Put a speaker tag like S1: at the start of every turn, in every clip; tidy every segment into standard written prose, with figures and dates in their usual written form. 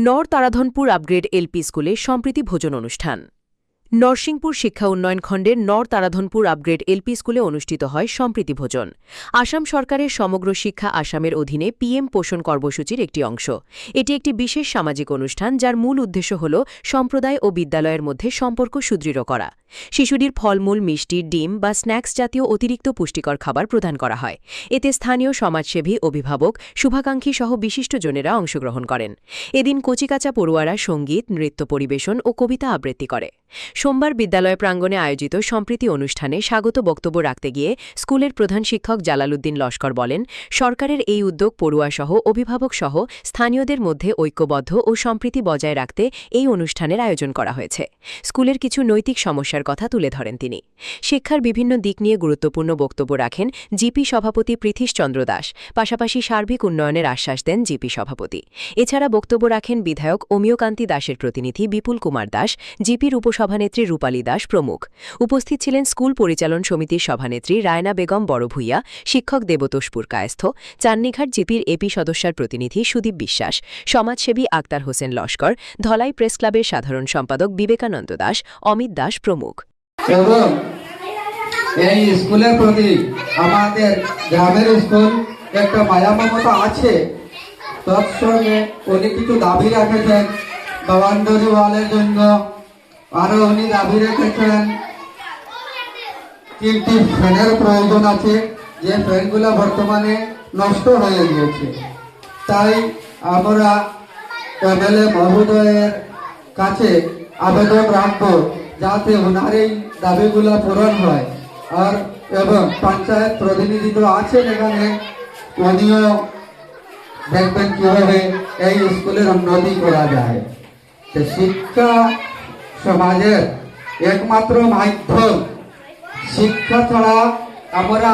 S1: নর তারাধনপুর upgrade LP স্কুলে সম্প্রীতি ভোজন অনুষ্ঠান। নরসিংপুর শিক্ষা উন্নয়ন খণ্ডের নর তারাধনপুর আপগ্রেড এলপি স্কুলে অনুষ্ঠিত হয় সম্প্রীতি ভোজন। আসাম সরকারের সমগ্র শিক্ষা আসামের অধীনে পিএম পোষণ কর্মসূচির একটি অংশ। এটি একটি বিশেষ সামাজিক অনুষ্ঠান যার মূল উদ্দেশ্য হল সম্প্রদায় ও বিদ্যালয়ের মধ্যে সম্পর্ক সুদৃঢ় করা। শিশুটির ফলমূল, মিষ্টি, ডিম বা স্ন্যাক্স জাতীয় অতিরিক্ত পুষ্টিকর খাবার প্রদান করা হয়। এতে স্থানীয় সমাজসেবী, অভিভাবক, শুভাকাঙ্ক্ষী সহ বিশিষ্টজনেরা অংশগ্রহণ করেন। এদিন কচিকাঁচা পড়ুয়ারা সঙ্গীত, নৃত্য পরিবেশন ও কবিতা আবৃত্তি করে। সোমবার বিদ্যালয় প্রাঙ্গণে আয়োজিত সম্প্রীতি অনুষ্ঠানে স্বাগত বক্তব্য রাখতে গিয়ে স্কুলের প্রধান শিক্ষক জালালউদ্দিন লস্কর বলেন, সরকারের এই উদ্যোগ পড়ুয়াসহ, অভিভাবকসহ স্থানীয়দের মধ্যে ঐক্যবদ্ধ ও সম্প্রীতি বজায় রাখতে এই অনুষ্ঠানের আয়োজন করা হয়েছে। স্কুলের কিছু নৈতিক সমস্যার কথা তুলে ধরেন তিনি। শিক্ষার বিভিন্ন দিক নিয়ে গুরুত্বপূর্ণ বক্তব্য রাখেন জিপি সভাপতি পৃথিশ চন্দ্র দাস। পাশাপাশি সার্বিক উন্নয়নের আশ্বাস দেন জিপি সভাপতি। এছাড়া বক্তব্য রাখেন বিধায়ক অমিয়কান্তি দাসের প্রতিনিধি বিপুল কুমার দাস, জিপির উপসভানেত্রী রূপালী দাস প্রমুখ। উপস্থিত ছিলেন স্কুল পরিচালন সমিতির সভানেত্রী রায়না বেগম বড়ভূইয়া, শিক্ষক দেবতোষপুর কায়স্থ, চান্নিঘাট জিপির এপি সদস্যার প্রতিনিধি সুদীপ বিশ্বাস, সমাজসেবী আক্তার হোসেন লস্কর, ধলাই প্রেস ক্লাবের সাধারণ সম্পাদক বিবেকানন্দ দাস, অমিত দাস প্রমুখ।
S2: এবং এই স্কুলের প্রতি আমাদের গ্রামের স্কুল একটা মায়া মমতা আছে। তৎসঙ্গে উনি কিছু দাবি রাখেছেন বাউন্ডারি ওয়ালের জন্য। আরো উনি দাবি রেখেছেন 3টি ফ্যানের প্রয়োজন আছে, যে ফ্যানগুলো বর্তমানে নষ্ট হয়ে গিয়েছে। তাই আমরা এমএলএ মহোদয়ের কাছে আবেদন রাখবো যাতে ওনার এই দাবিগুলো পূরণ হয়। আর এবং পঞ্চায়েত প্রতিনিধি তো আছেন এখানে, উনিও দেখবেন কিভাবে এই স্কুলের উন্নতি করা যায়। শিক্ষা সমাজের একমাত্র মাধ্যম। শিক্ষা ছাড়া আমরা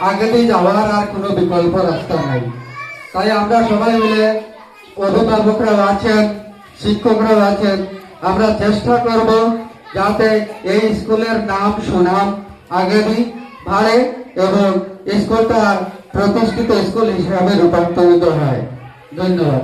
S2: আগে যাওয়ার আর কোনো বিকল্প রাস্তা নাই। তাই আমরা সবাই মিলে, অভিভাবকরাও আছেন, শিক্ষকরাও আছেন, আমরা চেষ্টা করব যাতে এই স্কুলের নাম সুনাম আগামী বাড়ে এবং স্কুলটা প্রতিষ্ঠিত স্কুল হিসাবে রূপান্তরিত হয়। ধন্যবাদ।